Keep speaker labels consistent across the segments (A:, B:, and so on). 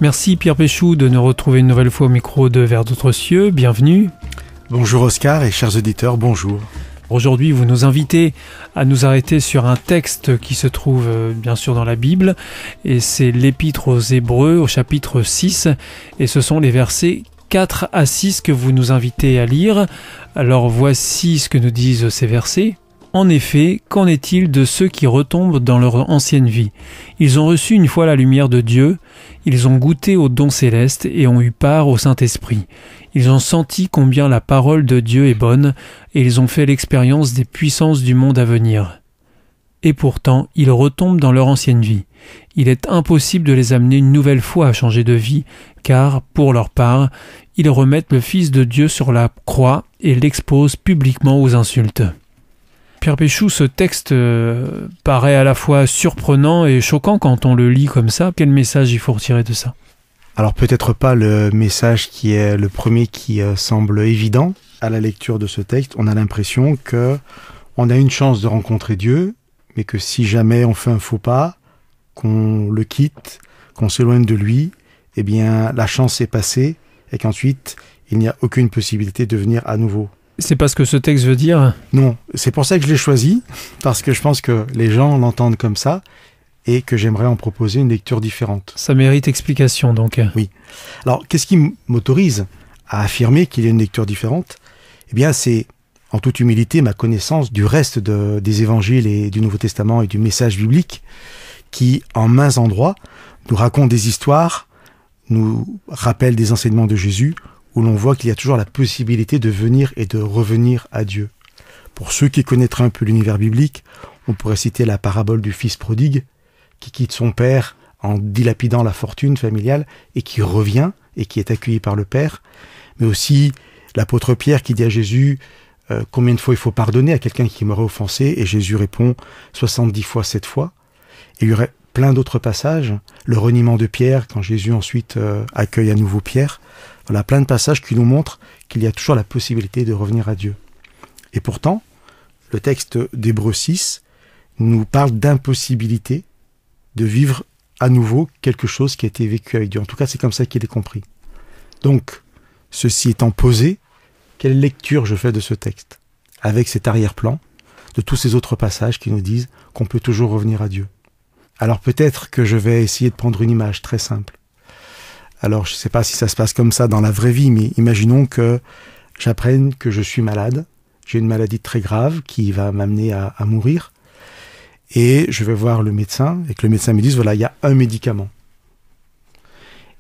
A: Merci Pierre Péchou de nous retrouver une nouvelle fois au micro de Vers d'autres cieux. Bienvenue.
B: Bonjour Oscar et chers auditeurs, bonjour.
A: Aujourd'hui, vous nous invitez à nous arrêter sur un texte qui se trouve bien sûr dans la Bible, et c'est l'Épître aux Hébreux au chapitre 6, et ce sont les versets 4 à 6 que vous nous invitez à lire. Alors voici ce que nous disent ces versets. En effet, qu'en est-il de ceux qui retombent dans leur ancienne vie ? Ils ont reçu une fois la lumière de Dieu, ils ont goûté aux dons célestes et ont eu part au Saint-Esprit. Ils ont senti combien la parole de Dieu est bonne et ils ont fait l'expérience des puissances du monde à venir. Et pourtant, ils retombent dans leur ancienne vie. Il est impossible de les amener une nouvelle fois à changer de vie, car, pour leur part, ils remettent le Fils de Dieu sur la croix et l'exposent publiquement aux insultes. Pierre Péchou, ce texte paraît à la fois surprenant et choquant quand on le lit comme ça. Quel message il faut retirer de ça ?
B: Alors peut-être pas le message qui est le premier qui semble évident. À la lecture de ce texte, on a l'impression que on a une chance de rencontrer Dieu, mais que si jamais on fait un faux pas, qu'on le quitte, qu'on s'éloigne de lui, eh bien la chance est passée et qu'ensuite il n'y a aucune possibilité de venir à nouveau.
A: C'est pas ce que ce texte veut dire ?
B: Non, c'est pour ça que je l'ai choisi, parce que je pense que les gens l'entendent comme ça et que j'aimerais en proposer une lecture différente.
A: Ça mérite explication donc.
B: Oui. Alors, qu'est-ce qui m'autorise à affirmer qu'il y a une lecture différente ? Eh bien, c'est, en toute humilité, ma connaissance du reste des évangiles et du Nouveau Testament et du message biblique qui, en maints endroits, nous raconte des histoires, nous rappelle des enseignements de Jésus, où l'on voit qu'il y a toujours la possibilité de venir et de revenir à Dieu. Pour ceux qui connaîtraient un peu l'univers biblique, on pourrait citer la parabole du fils prodigue, qui quitte son père en dilapidant la fortune familiale et qui revient et qui est accueilli par le Père, mais aussi l'apôtre Pierre qui dit à Jésus combien de fois il faut pardonner à quelqu'un qui m'aurait offensé, et Jésus répond 70 fois 7 fois. Et il y aurait plein d'autres passages, le reniement de Pierre quand Jésus ensuite accueille à nouveau Pierre. Voilà, plein de passages qui nous montrent qu'il y a toujours la possibilité de revenir à Dieu. Et pourtant, le texte d'Hébreux 6 nous parle d'impossibilité de vivre à nouveau quelque chose qui a été vécu avec Dieu. En tout cas, c'est comme ça qu'il est compris. Donc, ceci étant posé, quelle lecture je fais de ce texte ? Avec cet arrière-plan de tous ces autres passages qui nous disent qu'on peut toujours revenir à Dieu. Alors peut-être que je vais essayer de prendre une image très simple. Alors, je ne sais pas si ça se passe comme ça dans la vraie vie, mais imaginons que j'apprenne que je suis malade. J'ai une maladie très grave qui va m'amener à mourir. Et je vais voir le médecin, et que le médecin me dise, voilà, il y a un médicament.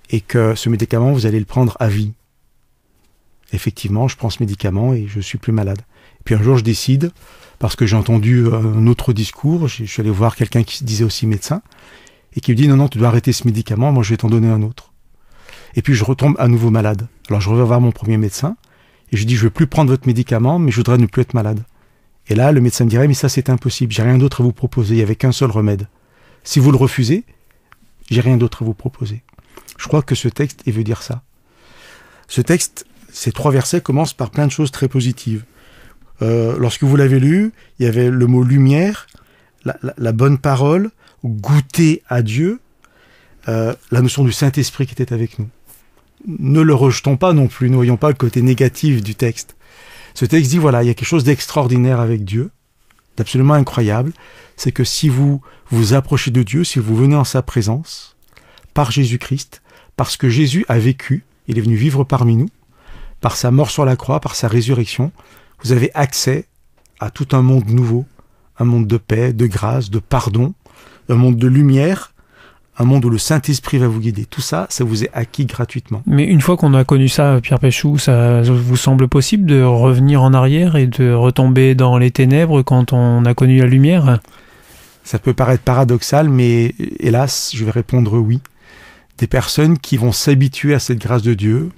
B: Et que ce médicament, vous allez le prendre à vie. Effectivement, je prends ce médicament et je suis plus malade. Et puis un jour, je décide, parce que j'ai entendu un autre discours, je suis allé voir quelqu'un qui se disait aussi médecin, et qui me dit, non, tu dois arrêter ce médicament, moi je vais t'en donner un autre. Et puis je retombe à nouveau malade. Alors je reviens voir mon premier médecin, et je dis, je ne veux plus prendre votre médicament, mais je voudrais ne plus être malade. Et là, le médecin me dirait, mais ça c'est impossible, j'ai rien d'autre à vous proposer, il n'y avait qu'un seul remède. Si vous le refusez, j'ai rien d'autre à vous proposer. Je crois que ce texte, il veut dire ça. Ce texte, ces 3 versets commencent par plein de choses très positives. Lorsque vous l'avez lu, il y avait le mot lumière, la bonne parole, goûter à Dieu, la notion du Saint-Esprit qui était avec nous. Ne le rejetons pas non plus, ne voyons pas le côté négatif du texte. Ce texte dit, voilà, il y a quelque chose d'extraordinaire avec Dieu, d'absolument incroyable, c'est que si vous vous approchez de Dieu, si vous venez en sa présence, par Jésus-Christ, parce que Jésus a vécu, il est venu vivre parmi nous, par sa mort sur la croix, par sa résurrection, vous avez accès à tout un monde nouveau, un monde de paix, de grâce, de pardon, un monde de lumière, un monde où le Saint-Esprit va vous guider. Tout ça, ça vous est acquis gratuitement.
A: Mais une fois qu'on a connu ça, Pierre Péchou, ça vous semble possible de revenir en arrière et de retomber dans les ténèbres quand on a connu la lumière ?
B: Ça peut paraître paradoxal, mais hélas, je vais répondre oui. Des personnes qui vont s'habituer à cette grâce de Dieu,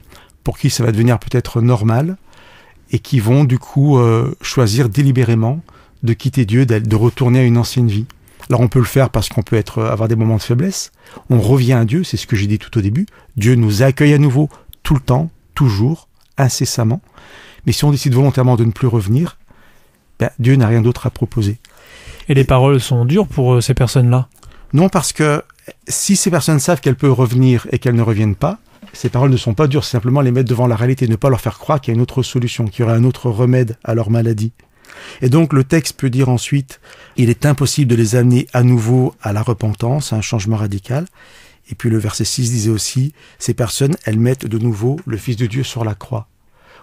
B: pour qui ça va devenir peut-être normal, et qui vont du coup choisir délibérément de quitter Dieu, de retourner à une ancienne vie. Alors on peut le faire parce qu'on peut avoir des moments de faiblesse. On revient à Dieu, c'est ce que j'ai dit tout au début. Dieu nous accueille à nouveau tout le temps, toujours, incessamment. Mais si on décide volontairement de ne plus revenir, Dieu n'a rien d'autre à proposer.
A: Et les paroles sont dures pour ces personnes-là ?
B: Non, parce que si ces personnes savent qu'elles peuvent revenir et qu'elles ne reviennent pas, ces paroles ne sont pas dures, c'est simplement les mettre devant la réalité, ne pas leur faire croire qu'il y a une autre solution, qu'il y aurait un autre remède à leur maladie. Et donc le texte peut dire ensuite, il est impossible de les amener à nouveau à la repentance, à un changement radical. Et puis le verset 6 disait aussi, ces personnes, elles mettent de nouveau le Fils de Dieu sur la croix.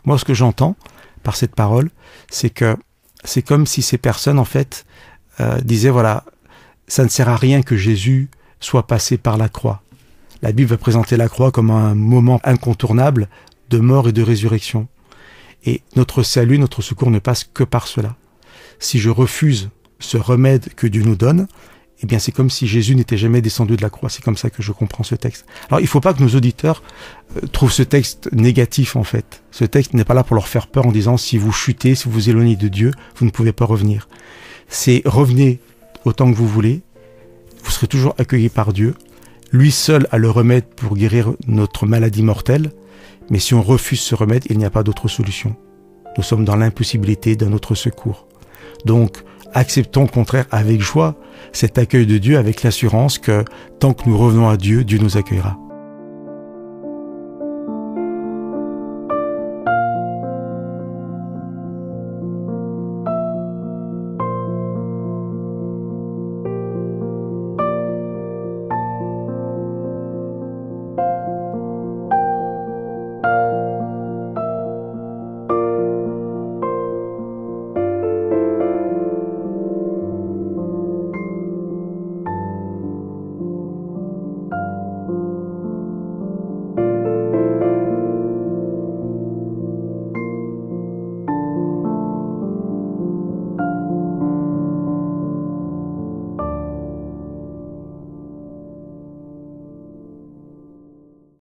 B: Moi, ce que j'entends par cette parole, c'est que c'est comme si ces personnes, en fait, disaient, voilà, ça ne sert à rien que Jésus soit passé par la croix. La Bible va présenter la croix comme un moment incontournable de mort et de résurrection. Et notre salut, notre secours ne passe que par cela. Si je refuse ce remède que Dieu nous donne, eh bien c'est comme si Jésus n'était jamais descendu de la croix. C'est comme ça que je comprends ce texte. Alors il ne faut pas que nos auditeurs trouvent ce texte négatif en fait. Ce texte n'est pas là pour leur faire peur en disant si vous chutez, si vous vous éloignez de Dieu, vous ne pouvez pas revenir. C'est revenez autant que vous voulez, vous serez toujours accueillis par Dieu. Lui seul a le remède pour guérir notre maladie mortelle, mais si on refuse ce remède, il n'y a pas d'autre solution. Nous sommes dans l'impossibilité d'un autre secours. Donc, acceptons au contraire avec joie cet accueil de Dieu avec l'assurance que tant que nous revenons à Dieu, Dieu nous accueillera.